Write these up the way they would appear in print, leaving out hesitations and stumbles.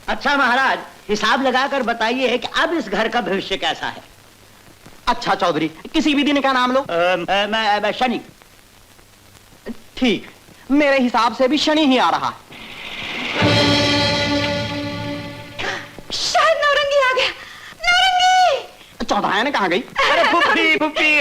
अच्छा महाराज, हिसाब लगाकर बताइए कि अब इस घर का भविष्य कैसा है। अच्छा चौधरी, किसी भी दिन का नाम लो। मैं शनि। ठीक, मेरे हिसाब से भी शनि ही आ रहा। शायद नौरंगी आ गया। नौरंगी! चौधराया ने कहाँ गई? अरे फुप्पी फुप्पी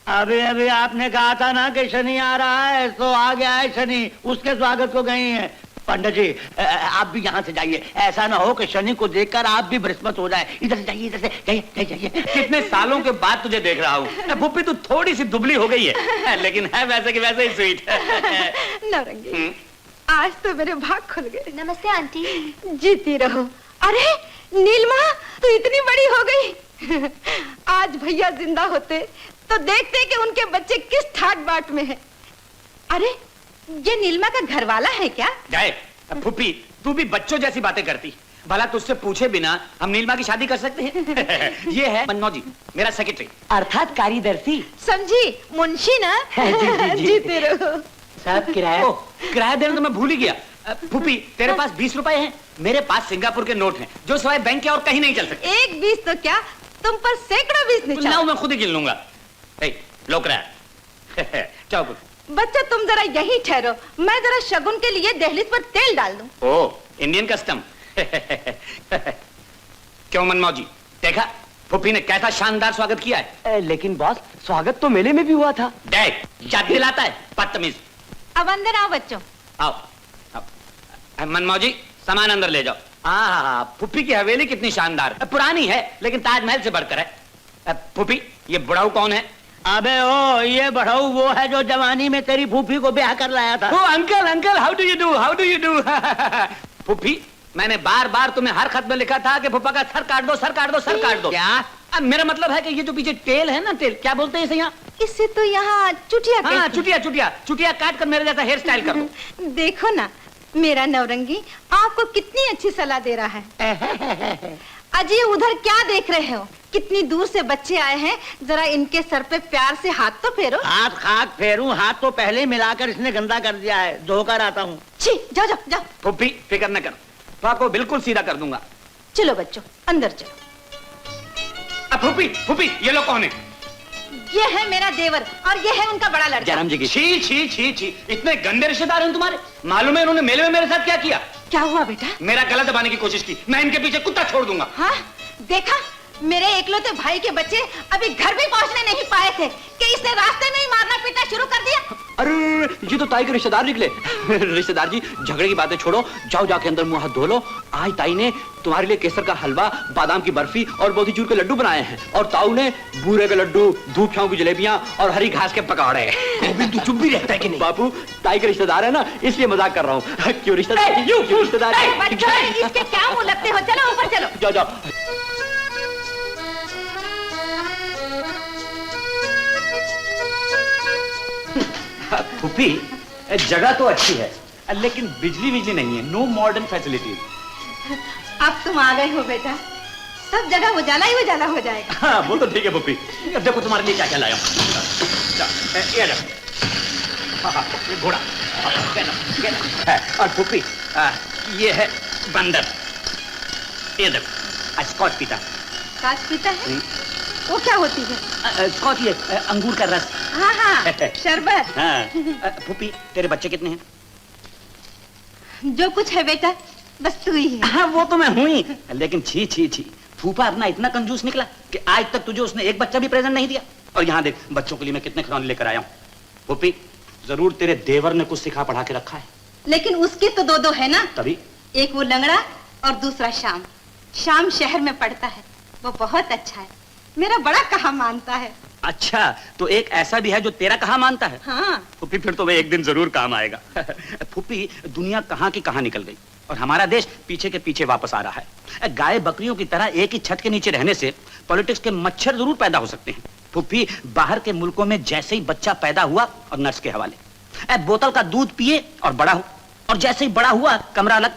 अभी अभी आपने कहा था ना कि शनि आ रहा है, तो आ गया है शनि। उसके स्वागत को गई है। पंडित जी, आप भी यहाँ से जाइए। ऐसा ना हो कि शनि को देखकर आप भी बृहस्पत हो जाए। इधर से जाइए, इधर से जाइए जाइए। कितने सालों के बाद तुझे देख रहा हूँ। फुप्पी तू थोड़ी सी दुबली हो गई है, लेकिन है वैसे की वैसे ही स्वीट। नौरंगी, आज तो मेरे भाग खुल गए। नमस्ते आंटी। जीती रहो। अरे नीलमा, तू इतनी बड़ी हो गई। आज भैया जिंदा होते तो देखते कि उनके बच्चे किस ठाट बाट में हैं। अरे ये नीलमा का घर वाला है क्या? जाए फुप्पी, तू भी बच्चों जैसी बातें करती। भला तुझसे पूछे बिना हम नीलमा की शादी कर सकते हैं? ये है मनोजी, मेरा सेक्रेटरी, अर्थात कार्यदर्शी। समझी, मुंशी ना। जी। जीते रहो। साहब किराया। किराया देना तो मैं भूल ही गया। फुप्पी, तेरे पास 20 रुपए हैं? मेरे पास सिंगापुर के नोट हैं, जो सिवाय बैंक के और कहीं नहीं चल सकते। एक 20 तो क्या, तुम पर सैकड़ों 20 निचाओ। लाओ, मैं खुद ही गिन लूंगा। लो किराया। चलो बच्चा, तुम जरा यहीं ठहरो, मैं जरा शगुन के लिए दहलीज पर तेल डाल दूं। ओ, इंडियन कस्टम। क्यों मनमोह जी, देखा फुप्पी ने कैसा शानदार स्वागत किया है। लेकिन बॉस, स्वागत तो मेले में भी हुआ था। देख, याद दिलाता है, बदतमीज। अब अंदर आओ बच्चों। आओ, आओ। मनमोह जी, सामान अंदर ले जाओ। हाँ, फुप्पी की हवेली कितनी शानदार है। पुरानी है लेकिन ताजमहल से बढ़कर है। फुप्पी, ये बुढ़ाऊ कौन है? अबे ओ, ये बढ़ाऊ वो है जो जवानी में तेरी फूफी को ब्याह कर लाया था। Oh uncle, uncle, how do you do, how do you do. फुप्पी, मैंने बार बार तुम्हें हर खत में लिखा था कि फुप्पा का सर काट दो, सर काट दो, सर काट दो। क्या? अब मेरा मतलब है कि ये जो पीछे टेल है ना, टेल क्या बोलते हैं इसे यहाँ? इससे तो यहाँ चुटिया कहते हैं। हाँ, चुटिया, चुटिया, चुटिया काट कर मेरे जैसा हेयर स्टाइल कर दो। देखो ना, मेरा नौरंगी आपको कितनी अच्छी सलाह दे रहा है। अजय, उधर क्या देख रहे हो? कितनी दूर से बच्चे आए हैं, जरा इनके सर पे प्यार से हाथ तो फेरो। हाथ खाक फेरूं? हाथ तो पहले मिलाकर इसने गंदा कर दिया है। धोकर आता हूँ। छी, जाओ जाओ जाओ। फुप्पी, फिक्र न कर, तो आपको बिल्कुल सीधा कर दूंगा। चलो बच्चों, अंदर चलो। अब फुप्पी, फुप्पी, ये लोग कौन है? ये है मेरा देवर और ये है उनका बड़ा लड़का। जयराम जी की। छी छी छी छी, इतने गंदे रिश्तेदार हैं तुम्हारे। मालूम है इन्होंने मेले में मेरे साथ क्या किया? क्या हुआ बेटा? मेरा गला दबाने की कोशिश की। मैं इनके पीछे कुत्ता छोड़ दूंगा। हाँ, देखा, मेरे एकलौते भाई के बच्चे अभी घर भी पहुंचने नहीं पाए थे कि इसने रास्ते में ही मारना पीटना शुरू कर दिया। अरे ये तो ताई के रिश्तेदार निकले। रिश्तेदार जी, झगड़े की बातें छोड़ो, जाओ जाके अंदर मुंह हाथ धो लो। आज ताई ने तुम्हारे लिए केसर का हलवा, बादाम की बर्फी और मोतीचूर के लड्डू बनाए हैं, और ताऊ ने बूरे के लड्डू, धूप छांव की जलेबियां और हरी घास के पकौड़े। तू चुप भी रहता है कि नहीं? बापू, ताई के रिश्तेदार है ना, इसलिए मजाक कर रहा हूँ। क्यों रिश्तेदार? क्यों रिश्तेदार? इसके क्या मुंह लगते हो? चलो ऊपर चलो। जाओ जाओ। फुप्पी, जगह तो अच्छी है लेकिन बिजली बिजली नहीं है। Know modern facilities. अब तुम आ गए हो बेटा, सब जगह उजाला ही उजाला हो जाएगा। हाँ, वो तो ठीक है फुप्पी। अब देखो तुम्हारे लिए क्या क्या लाया हूँ। ये घोड़ा और फुप्पी, ये है बंदर। ये देखो, स्कॉच पीता। काच पीता है? वो क्या होती है? स्कॉच, ये अंगूर का रस। हाँ हाँ, शरबत। हाँ। फुप्पी, तेरे बच्चे कितने हैं? जो कुछ है बेटा, बस तू ही है। हाँ, वो तो मैं हूं ही, लेकिन छी छी छी, फूफा अपना इतना कंजूस निकला कि आज तक तुझे उसने एक बच्चा भी प्रेजेंट नहीं दिया। और यहाँ देख, बच्चों के लिए मैं कितने खिलौने लेकर आया हूँ। फुप्पी, जरूर तेरे देवर ने कुछ सिखा पढ़ा के रखा है। लेकिन उसकी तो दो है ना। तभी एक वो लंगड़ा और दूसरा श्याम। श्याम शहर में पढ़ता है, वो बहुत अच्छा है, मेरा बड़ा कहा मानता है। अच्छा, तो एक ऐसा भी है जो तेरा कहा मानता है? हाँ। फुप्पी, फिर तो वह एक दिन जरूर काम आएगा। फुप्पी, दुनिया कहाँ की कहाँ निकल गई और हमारा देश पीछे के पीछे वापस आ रहा है। गाय बकरियों की तरह एक ही छत के नीचे रहने से पॉलिटिक्स के मच्छर जरूर पैदा हो सकते हैं। फुप्पी, बाहर के मुल्कों में जैसे ही बच्चा पैदा हुआ और नर्स के हवाले, बोतल का दूध पिए और बड़ा हो, और जैसे ही बड़ा हुआ कमरा अलग,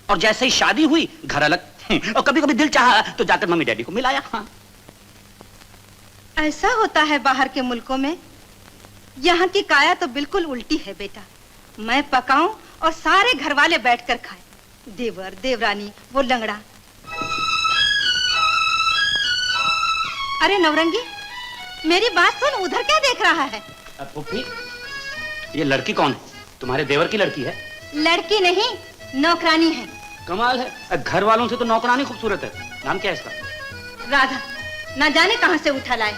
और जैसे ही शादी हुई घर अलग, और कभी कभी दिल चाहा तो जाकर मम्मी डैडी को मिलाया। हाँ, ऐसा होता है बाहर के मुल्कों में। यहाँ की काया तो बिल्कुल उल्टी है बेटा। मैं पकाऊं और सारे घर वाले बैठकर खाएं, देवर देवरानी वो लंगड़ा। अरे नवरंगी, मेरी बात सुन, उधर क्या देख रहा है? पुप्पी, ये लड़की कौन है? तुम्हारे देवर की लड़की है? लड़की नहीं, नौकरानी है। कमाल है, घर वालों से तो नौकरानी खूबसूरत है। नाम क्या है इसका? राधा। ना जाने कहां से उठा लाए,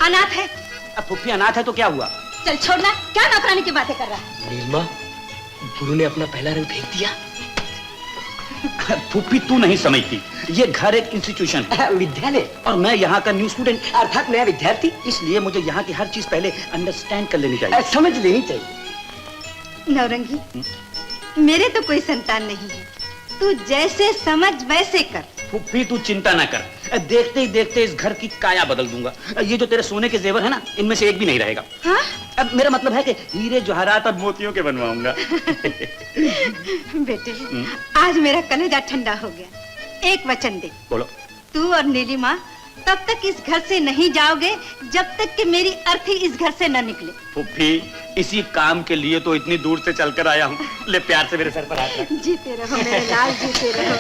अनाथ है। अब पुप्पी अनाथ है तो क्या हुआ? चल छोड़ना, क्या नौकरानी की बातें कर रहा है? नीलमा, गुरु ने अपना पहला रंग फेंक दिया। पुप्पी तू नहीं समझती, ये घर एक इंस्टीट्यूशन है, विद्यालय, और मैं यहाँ का न्यू स्टूडेंट, अर्थात नया विद्यार्थी। इसलिए मुझे यहाँ की हर चीज पहले अंडरस्टैंड कर लेनी चाहिए, समझ लेनी चाहिए। नवरंगी, मेरे तो कोई संतान नहीं है, तू जैसे समझ वैसे कर। पुप्पी तू चिंता ना कर, देखते ही देखते इस घर की काया बदल दूंगा। ये जो तेरे सोने के जेवर है ना, इनमें से एक भी नहीं रहेगा। हाँ? अब मेरा मतलब है कि हीरे जवाहरात और मोतियों के बनवाऊंगा। बेटे, आज मेरा कलेजा ठंडा हो गया। एक वचन दे। बोलो। तू और नीलिमा तब तक इस घर से नहीं जाओगे जब तक कि मेरी अर्थी इस घर से न निकले। पुप्पी, इसी काम के लिए तो इतनी दूर से चलकर आया हूँ। ले प्यार से मेरे सर पर हाथ रख। जीते रहो मेरे लाल, जीते रहो।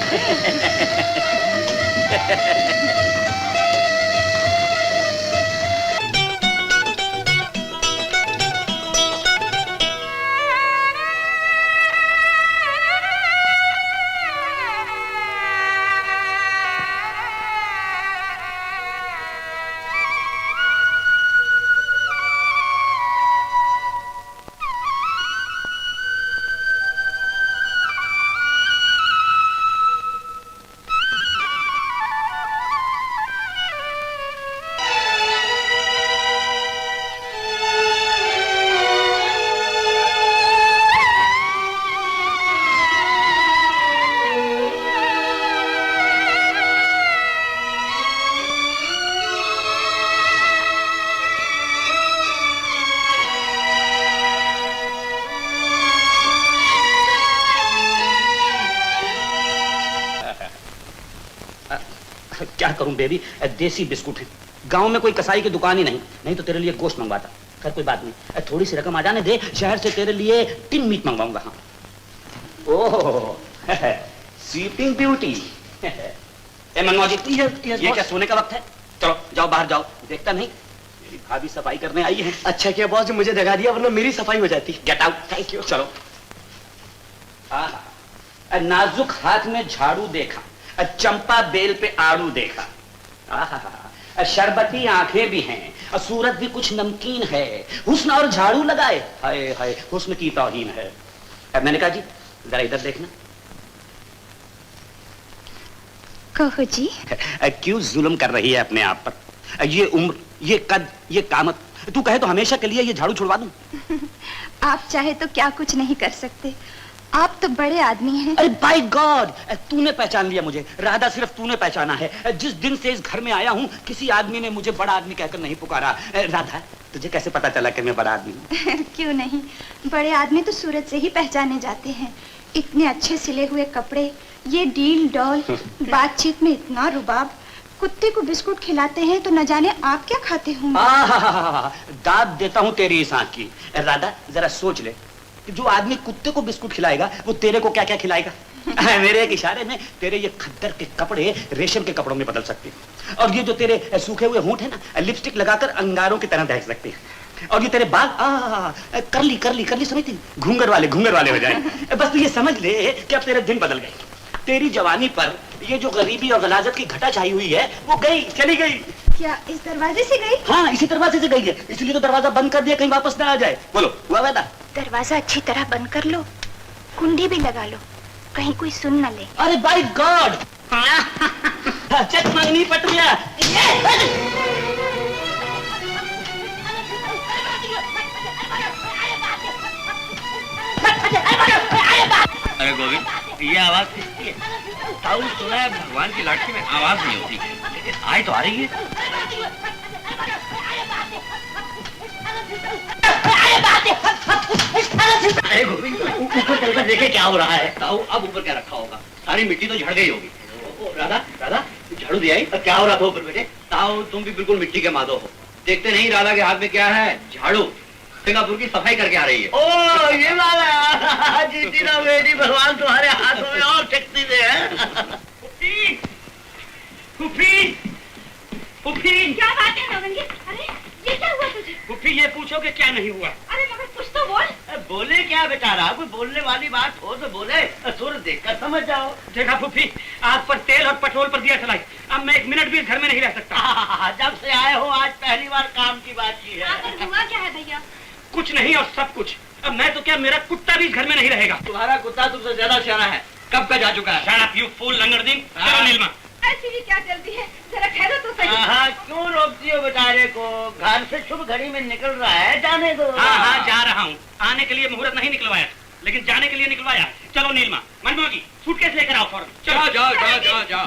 क्या करूं बेबी, देसी बिस्कुट है, गांव में कोई कसाई की दुकान ही नहीं, नहीं तो तेरे लिए गोश्त मंगवाता। खैर कोई बात नहीं, थोड़ी सी रकम आ जाने दे, शहर से तेरे लिए टिन मीट मंगवाऊंगा। हाँ। Oh, sweeping beauty. ए मनमोहन जी, ये क्या सोने का वक्त है? चलो जाओ बाहर जाओ, देखता नहीं मेरी भाभी सफाई करने आई है। अच्छा किया बॉस जी मुझे जगा दिया, वरना मेरी सफाई हो जाती। Get out. Thank you. चलो। नाजुक हाथ में झाड़ू देखा, चंपा बेल पे आड़ू देखा, शरबती आंखें भी हैं, सूरत भी कुछ नमकीन है, हुस्न और झाड़ू लगाए, हाय हाय हुस्न की तौहीन है। मैंने कहा जी जरा इधर देखना। कहो जी। क्यों जुल्म कर रही है अपने आप पर? ये उम्र, ये कद, ये कामत, तू कहे तो हमेशा के लिए ये झाड़ू छुड़वा दूं। आप चाहे तो क्या कुछ नहीं कर सकते, आप तो बड़े आदमी हैं। अरे बाय गॉड, तूने पहचान लिया मुझे। राधा, सिर्फ तूने पहचाना है। जिस दिन से इस घर में आया हूँ किसी आदमी ने मुझे बड़ा आदमी कहकर नहीं पुकारा। राधा, तुझे कैसे पता चला कि मैं बड़ा आदमी हूँ? क्यों नहीं, बड़े आदमी तो सूरत से ही पहचाने जाते हैं। इतने अच्छे सिले हुए कपड़े, ये डील डॉल, बातचीत में इतना रुबाब, कुत्ते को बिस्कुट खिलाते हैं तो न जाने आप क्या खाते होंगे। दाद देता हूँ तेरी इस आंख की। राधा जरा सोच ले कि जो आदमी कुत्ते को बिस्कुट खिलाएगा वो तेरे को क्या क्या खिलाएगा। मेरे एक इशारे में तेरे ये खद्दर के कपड़े रेशम के कपड़ों में बदल सकते हैं, और ये जो तेरे सूखे हुए होंठ है ना, लिपस्टिक लगाकर अंगारों की तरह दहक सकते हैं, और ये तेरे बाल करली करली करली समझती, घूंगर वाले हो जाए। बस तू ये समझ ले कि अब तेरे दिन बदल गए। तेरी जवानी पर ये जो गरीबी और गलाजत की घटा छाई हुई है वो गई, चली गई। क्या इस दरवाजे से गई? हाँ, इसी दरवाजे से गई है, इसलिए तो दरवाजा बंद कर दिया कहीं वापस ना आ जाए। बोलो, हुआ वादा? दरवाजा अच्छी तरह बंद कर लो, कुंडी भी लगा लो, कहीं कोई सुन न ले। अरे बाय गॉड, चेक मंगनी पट गया। अरे गोविंद, ये आवाज किसकी है? ताऊ सुना है भगवान की लाठी में आवाज नहीं होती, लेकिन आज तो आ रही है। अरे गोविंद, ऊपर चलकर देखे क्या हो रहा है। ताऊ अब ऊपर क्या रखा होगा, सारी मिट्टी तो झड़ गई होगी। राधा राधा, झाड़ू दिया ही, क्या हो रहा था ऊपर बेटे? ताऊ तुम भी बिल्कुल मिट्टी के मादो हो, देखते नहीं राधा के हाथ में क्या है? झाड़ू। सिंगापुर की सफाई करके आ रही है। ओ ये वाला, जीती ना बेटी, भगवान तुम्हारे हाथों में और पूछोगे क्या नहीं हुआ? अरे मगर कुछ तो बोल। बोले क्या बेचारा, कोई बोलने वाली बात हो तो बोले, सुर देखकर समझ जाओ। देखा फूफी, आग पर तेल और पेट्रोल पर दिया चलाई। अब मैं एक मिनट भी इस घर में नहीं रह सकता। जब से आए हो आज पहली बार काम की बात की है। आखिर हुआ क्या है भैया? कुछ नहीं और सब कुछ। अब मैं तो क्या, मेरा कुत्ता भी इस घर में नहीं रहेगा। तुम्हारा कुत्ता तुमसे ज्यादा सियाना है, कब का जा चुका है। Shut up, you fool, लंगड़दिन। चलो नीलमा। ऐसी भी क्या जल्दी है, जरा ठहरो तो सही। हाँ, क्यों रोकती हो बेचारे को? घर से शुभ घड़ी में निकल रहा है, जाने दो। हाँ, जा रहा हूँ। आने के लिए मुहूर्त नहीं निकलवाया, लेकिन जाने के लिए निकलवाया। चलो नीलमा, मनमोह की सूटकेस लेकर आओ फौरन। जाओ जाओ जाओ जाओ जाओ।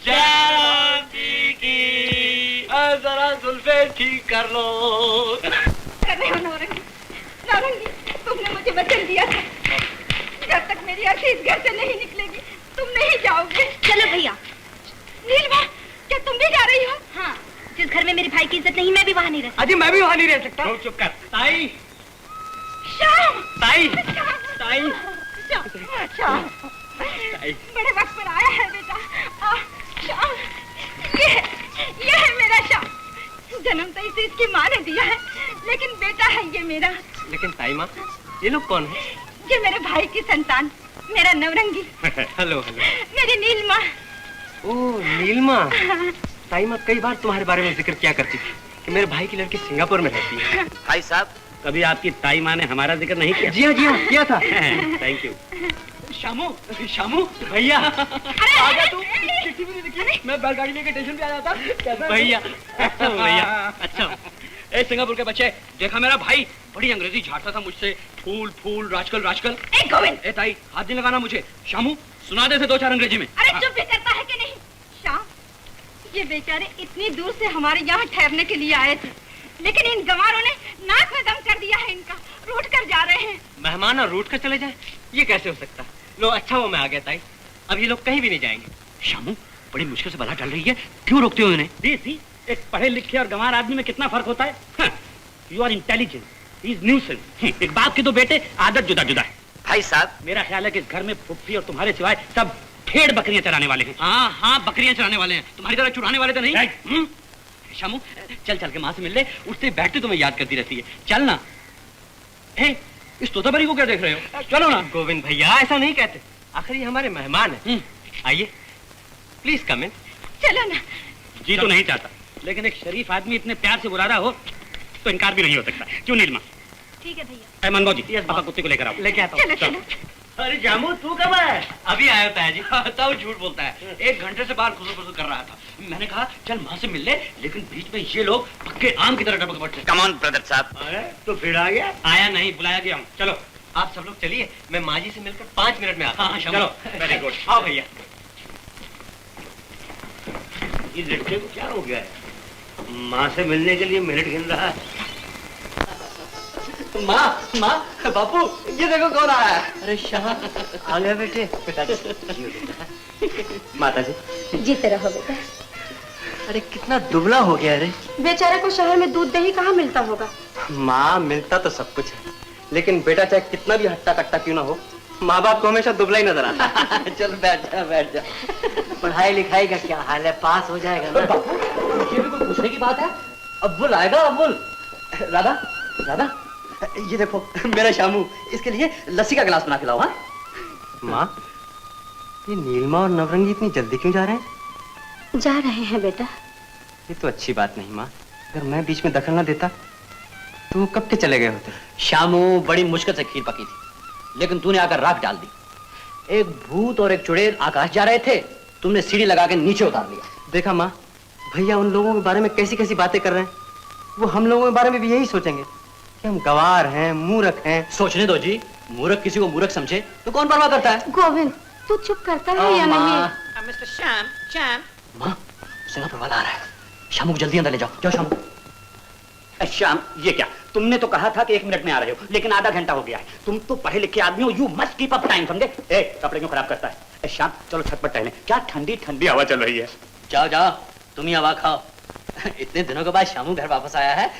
शांति की जरा जुल्फे ठीक कर लो। कर रहे हो नौरंगी? नौरंगी, तुमने मुझे वचन दिया था, जब तक मेरी अर्थी इस घर से नहीं निकलेगी तुम नहीं जाओगे। चलो भैया। नीलमा, क्या तुम भी जा रही हो? हाँ, जिस घर में मेरे भाई की इज्जत नहीं, मैं भी वहाँ नहीं रह सकती। अजी मैं भी वहाँ नहीं रह सकता। चुप कर। ताई, श्याम, ताई, ताई, श्याम, बड़े वक्त पर आया है बेटा। श्याम, ये है मेरा श्याम। जन्म तो इसे इसकी माँ ने दिया है, लेकिन बेटा है ये मेरा। लेकिन ताई माँ, ये लोग कौन है? ये मेरे भाई की संतान, मेरा नवरंगी। Hello hello. मेरी नीलमा। ओह नीलमा। ताई माँ कई बार तुम्हारे बारे में जिक्र किया करती थी कि मेरे भाई की लड़की सिंगापुर में रहती है। भाई साहब, कभी आपकी ताई माँ ने हमारा जिक्र नहीं किया? जी हाँ किया था। Thank you. शामू, शामू भैया आ जा तू। चिट्ठी भी नहीं लिखी, मैं बैलगाड़ी लेके स्टेशन पे आ जाता। भैया भैया, अच्छा। ए सिंगापुर के बच्चे, देखा मेरा भाई बड़ी अंग्रेजी झाड़ता था मुझसे। फूल फूल, राजकल राजकल। ए गोविंद, ए ताई, हाथ नहीं लगाना मुझे। शामू, सुना दे से दो चार अंग्रेजी में। अरे चुप भी करता है कि नहीं? श्याम, ये बेचारे इतनी दूर से हमारे यहाँ ठहरने के लिए आए थे, लेकिन इन गंवारों ने नाक में दम कर दिया है इनका, रूठ कर जा रहे हैं। मेहमान और रूठ कर चले जाए, ये कैसे हो सकता? लो अच्छा वो मैं आ गया ताई, अब ये लोग कहीं भी नहीं जाएंगे। शामू, बड़ी मुश्किल से बला टल रही है, क्यों रोकते हो इन्हें? दी, एक पढ़े लिखे और गंवार आदमी में कितना फर्क होता है। You are intelligent, he is nuisance. एक बाप के दो बेटे, आदत जुदा जुदा है। भाई साहब, मेरा ख्याल है कि इस घर में फुफ्फी और तुम्हारे सिवाय सब भेड़ बकरियां चराने वाले हैं। हाँ हाँ, बकरियां चराने वाले हैं, तुम्हारी तरह चुराने वाले तो नहीं। शामू, चल चल के माँ से मिल ले, उठते बैठते तुम्हें याद करती रहती है। चल ना। इस तोतापरी को क्या देख रहे हो? चलो ना। गोविंद भैया ऐसा नहीं कहते, आखिर ये हमारे मेहमान हैं। आइए, प्लीज कम इन। चलो ना। जी तो नहीं चाहता, लेकिन एक शरीफ आदमी इतने प्यार से बुला रहा हो तो इनकार भी नहीं हो सकता। क्यों नीलमा? ठीक है भैया। मनमोह जी, पापा कुत्ते को लेकर आओ। लेके आता चलो चलो। अरे जामू, तू कब आया? अभी आया होता है जी। तब झूठ बोलता है, 1 घंटे से बाहर खुसर खुसर कर रहा था। मैंने कहा चल माँ से मिल ले, लेकिन बीच में ये लोग पक्के आम की तरह टपक पड़ते। कम ऑन ब्रदर साहब। अरे तो फिर आ गया? आया नहीं, बुलाया गया हूँ। चलो आप सब लोग चलिए, मैं माँ जी से मिलकर 5 मिनट में आता हूँ। चलो, वेरी गुड। आओ भैया। ये लड़के को क्या हो गया है? माँ से मिलने के लिए मिनट गिन रहा है। माँ, बापू, ये देखो कौन आया है। अरे शाह, आ गया बेटे। माता जी। जीते रहो बेटा। अरे कितना दुबला हो गया रे। बेचारे को शहर में दूध दही कहाँ मिलता होगा? माँ, मिलता तो सब कुछ है, लेकिन बेटा चाहे कितना भी हट्टा कट्टा क्यों ना हो, माँ बाप को हमेशा दुबला ही नजर आता है। चल बैठ जा, बैठ जा। पढ़ाई लिखाई का क्या हाल है? पास हो जाएगा ना? ये भी कोई पूछने की बात है? अब्बुल आएगा, अब्बुल। राधा, राधा, ये देखो मेरा शामू, इसके लिए लस्सी का गिलास बना के लाओ। हाँ माँ, ये नीलमा और नवरंगी इतनी जल्दी क्यों जा रहे हैं? जा रहे हैं बेटा। ये तो अच्छी बात नहीं माँ, अगर मैं बीच में दखल ना देता तो वो कब के चले गए होते। शामू, बड़ी मुश्किल से खीर पकी थी, लेकिन तूने आकर राख डाल दी। एक भूत और एक चुड़ैल आकाश जा रहे थे, तुमने सीढ़ी लगा के नीचे उतार लिया। देखा माँ, भैया उन लोगों के बारे में कैसी कैसी बातें कर रहे हैं। वो हम लोगों के बारे में भी यही सोचेंगे कि हम गवार हैं, मूर्ख हैं। सोचने दो जी, मूर्ख किसी को मूर्ख समझे तो कौन परवाह करता है। गोविंद, तू चुप करता है या नहीं? मिस्टर श्याम, श्याम। माँ, सिंगापुर वाला आ रहा है, शामू को जल्दी अंदर ले जाओ। जाओ शामू। श्याम, ये क्या? तुमने तो कहा था कि 1 मिनट में आ रहे हो, लेकिन आधा घंटा हो गया है। तुम तो पढ़े लिखे आदमी हो, you must keep up time, समझे? कपड़े क्यों खराब करता है? श्याम, चलो छत पर टहलें। क्या ठंडी ठंडी हवा चल रही है। जाओ जाओ, तुम ही हवा खाओ। इतने दिनों के बाद शामू घर वापस आया है,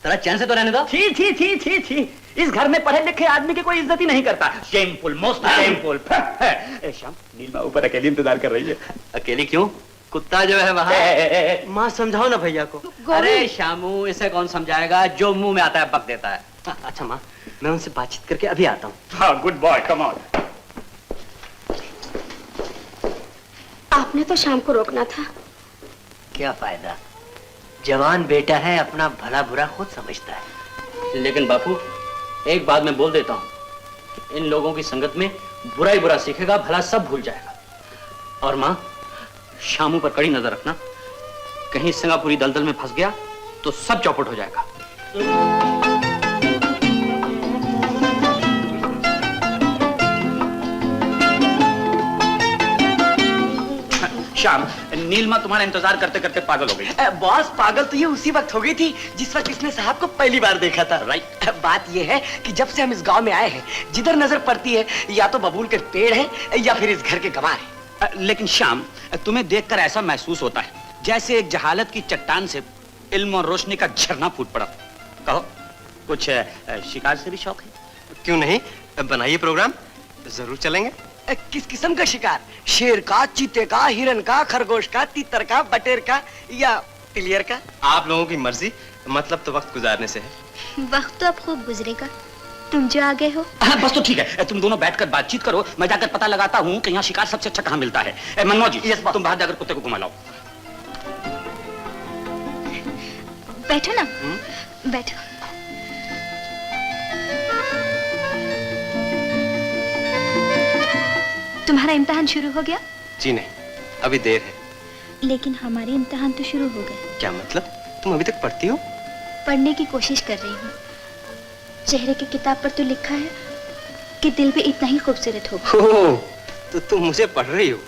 जरा चैन से तो रहने दो। छी छी छी छी छी, इस घर में पढ़े लिखे आदमी की कोई इज्जत ही नहीं करता। Shameful, most shameful. Shyam, Neelma ऊपर अकेली इंतजार कर रही है। अकेली क्यों? कुत्ता जो है वहाँ। माँ समझाओ ना भैया को। अरे शामू, इसे कौन समझाएगा, जो मुंह में आता है बक देता है। अच्छा माँ, मैं उनसे बातचीत करके अभी आता हूँ। हाँ, गुड बॉय, कम ऑन। आपने तो शाम को रोकना था। क्या फायदा, जवान बेटा है, अपना भला बुरा खुद समझता है। लेकिन बापू, एक बात मैं बोल देता हूँ, इन लोगों की संगत में बुरा ही बुरा सीखेगा, भला सब भूल जाएगा। और माँ, शामू पर कड़ी नजर रखना, कहीं सिंगापुरी दलदल में फंस गया तो सब चौपट हो जाएगा। श्याम, नीलमा तुम्हारा इंतजार करते करते पागल हो गई। बॉस, पागल तो ये उसी वक्त हो गई थी जिस वक्त इसने साहब को पहली बार देखा था। राइट। बात ये है कि जब से हम इस गांव में आए हैं, जिधर नजर पड़ती है या तो बबूल के पेड़ हैं या फिर इस घर के गवाह हैं। लेकिन श्याम, तुम्हें देखकर ऐसा महसूस होता है जैसे एक जहालत की चट्टान से इल्म और रोशनी का झरना फूट पड़ा। कहो, कुछ शिकार से भी शौक है? क्यों नहीं, बनाइए प्रोग्राम, जरूर चलेंगे। किस किस्म का शिकार? शेर का, चीते का, हिरन का, खरगोश का, तीतर का, बटेर का या तिलियर का? आप लोगों की मर्जी, मतलब तो वक्त गुजारने से है। वक्त तो अब खूब गुजरेगा, तुम जो आ गए हो। बस तो ठीक है, तुम दोनों बैठकर बातचीत करो, मैं जाकर पता लगाता हूँ कि यहाँ शिकार सबसे अच्छा कहाँ मिलता है। मनमोहन जी, तुम बाहर जाकर कुत्ते को घुमा लाओ। बैठो ना, बैठो। तुम्हारा इम्तिहान शुरू हो गया? जी नहीं, अभी देर है। लेकिन हमारे इम्तिहान तो शुरू हो गए। क्या मतलब, तुम अभी तक पढ़ती हो? पढ़ने की कोशिश कर रही हूँ। चेहरे की किताब पर तो लिखा है कि दिल भी इतना ही खूबसूरत होगा। ओह, तो तुम मुझे पढ़ रही हो।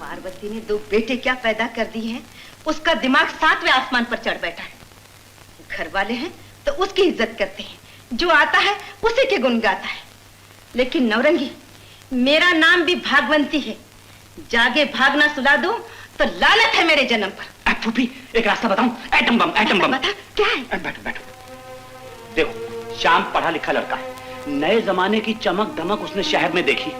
पार्वती ने 2 बेटे क्या पैदा कर दिए हैं, उसका दिमाग 7वें आसमान पर चढ़ बैठा है। घर वाले हैं तो उसकी इज्जत करते हैं, जो आता है उसी के गुण गाता है। लेकिन नौरंगी, मेरा नाम भी भागवंती है। जागे भागना सुला दूं तो लानत है मेरे जन्म पर। फूफी, एक रास्ता बताऊं? Atom bomb, atom bomb. बता, क्या है? बैठो बैठो। देखो, श्याम पढ़ा लिखा लड़का है, नए जमाने की चमक दमक उसने शहर में देखी।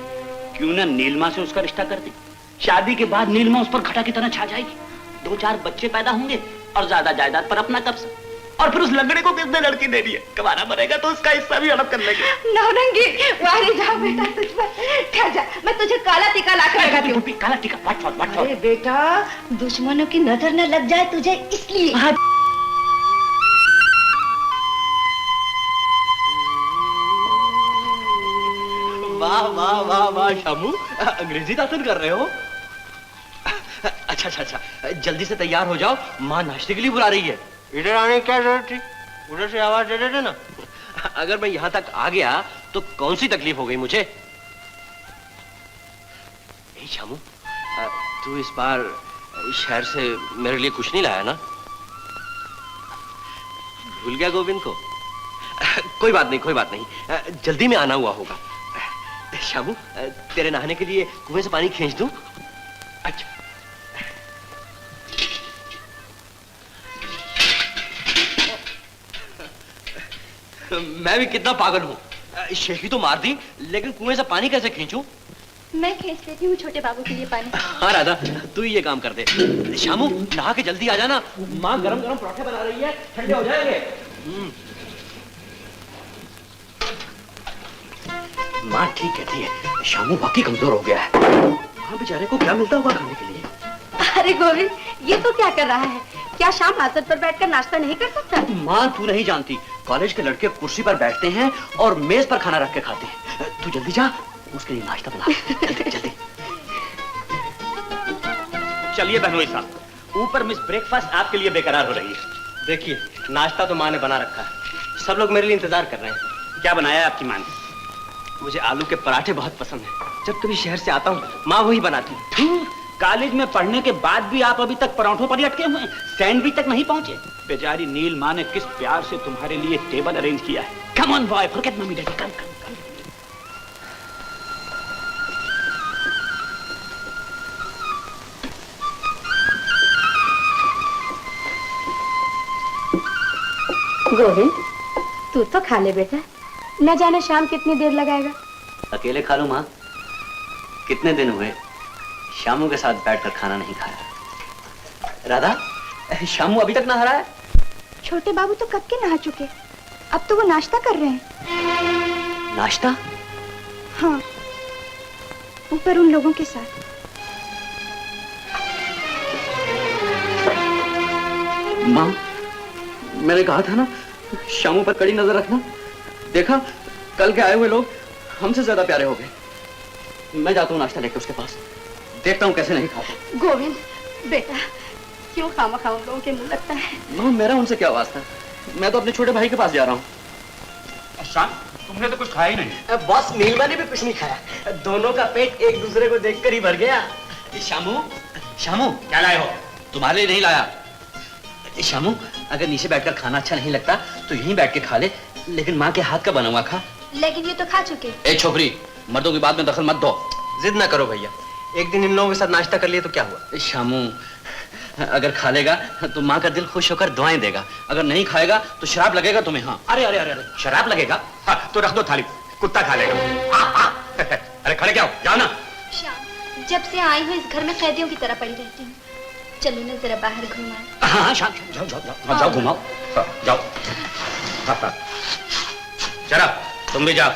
क्यों ना नीलमा से उसका रिश्ता कर दे। शादी के बाद नीलमा उस पर घटा की तरह छा जाएगी। 2-4 बच्चे पैदा होंगे और ज्यादा जायदाद पर अपना कब्जा। और फिर उस लंगड़े को किसने लड़की दे दी है? कमाना मरेगा तो उसका हिस्सा भी हड़प कर लेंगे। नौरंगी, वारी जा बेटा, तुझ पर ठहर जा, मैं तुझे काला टीका लाकर लगाती हूँ। काला टीका, व्हाट। अरे बेटा, दुश्मनों की नजर न लग जाए तुझे, इसलिए। वाह वाह वाह वाह शामू, अंग्रेजी दातन कर रहे हो। अच्छा, जल्दी से तैयार हो जाओ, माँ नाश्ते के लिए बुला रही है। इधर आने की क्या जरूरत थी, उधर से आवाज दे देते ना। अगर मैं यहाँ तक आ गया तो कौन सी तकलीफ हो गई मुझे। ए शामू, तू इस बार शहर से मेरे लिए कुछ नहीं लाया ना? भूल गया गोविंद को? कोई बात नहीं, जल्दी में आना हुआ होगा। शामू, तेरे नहाने के लिए कुएं से पानी खींच दूं? अच्छा। मैं भी कितना पागल हूँ, शेखी तो मार दी, लेकिन कुएं से पानी कैसे खींचूं? मैं खींच लेती हूँ छोटे बाबू के लिए पानी। हाँ राधा, तू ही ये काम कर दे। शामू, नहा के जल्दी आ जाना, माँ गरम गरम पराठे बना रही है, ठंडे हो जाएंगे। माँ ठीक कहती है, शामू वाकई कमजोर हो गया है। हाँ, बेचारे को क्या मिलता होगा खाने के लिए? अरे गोविंद, ये तो क्या कर रहा है? क्या शाम हाजत पर बैठकर नाश्ता नहीं कर सकता? माँ, तू नहीं जानती, कॉलेज के लड़के कुर्सी पर बैठते हैं और मेज पर खाना रख के खाते हैं। तू जल्दी जा, उसके लिए नाश्ता बना। जल्दी। चलिए बहनोई साहब, ऊपर मिस ब्रेकफास्ट आपके लिए बेकरार हो रही है। देखिए, नाश्ता तो माँ ने बना रखा है, सब लोग मेरे लिए इंतजार कर रहे हैं। क्या बनाया है आपकी माँ ने? मुझे आलू के पराठे बहुत पसंद हैं। जब कभी शहर से आता हूँ, माँ वही बनाती है। कॉलेज में पढ़ने के बाद भी आप अभी तक पराठों पर ही अटके हुए हैं, सैंडविच तक नहीं पहुंचे। बेचारी नील माँ ने किस प्यार से तुम्हारे लिए टेबल अरेंज किया है। Come on boy, forget mummy daddy, come. Govind, तू तो खा ले बेटा, न जाने शाम कितनी देर लगाएगा। अकेले खा लूं माँ? कितने दिन हुए शामू के साथ बैठकर खाना नहीं खाया। राधा, शामू अभी तक नहा रहा है? छोटे बाबू तो कब के नहा चुके, अब तो वो नाश्ता कर रहे हैं। नाश्ता? हाँ, ऊपर उन लोगों के साथ। माँ, मैंने कहा था ना शामू पर कड़ी नजर रखना। देखा, कल के आए हुए लोग हमसे ज्यादा प्यारे हो गए। मैं जाता हूँ नाश्ता लेकर उसके पास, देखता हूँ कैसे नहीं खाता। गोविंद बेटा, क्यों खामखा उन लोगों के मुंह लगता है? माँ, मेरा उनसे क्या वास्ता, मैं तो अपने छोटे भाई के पास जा रहा हूँ। शाम, तुमने तो कुछ खाया ही नहीं। बॉस, नीलमा ने भी कुछ नहीं खाया, दोनों का पेट एक दूसरे को देखकर ही भर गया। शामू, शामू, क्या लाए हो? तुम्हारे लिए नहीं लाया। शामू, अगर नीचे बैठकर खाना अच्छा नहीं लगता तो यहीं बैठ के खा ले, लेकिन माँ के हाथ का बना हुआ खा। लेकिन ये तो खा चुके। ए छोकरी, मर्दों की बात में दखल मत दो। जिद ना करो भैया, एक दिन इन लोगों के साथ नाश्ता कर लिए तो क्या हुआ? शामू, अगर खा लेगा तो माँ का दिल खुश होकर दुआएं देगा, अगर नहीं खाएगा तो शराब लगेगा तुम्हें। हाँ, अरे अरे अरे अरे, शराब लगेगा? हाँ, तो रख दो थाली, कुत्ता खा लेगा। अरे खड़े क्या हो, जाओ ना। श्याम, जब से आई हूँ इस घर में कैदियों की तरह पड़ी रहती हूँ, चलो ना जरा बाहर घुमाए। हाँ हाँ, शाम, जाओ जाओ जाओ, हाँ, जाओ घुमाओ, हाँ, जाओ। हाँ हाँ, चलो तुम भी जाओ।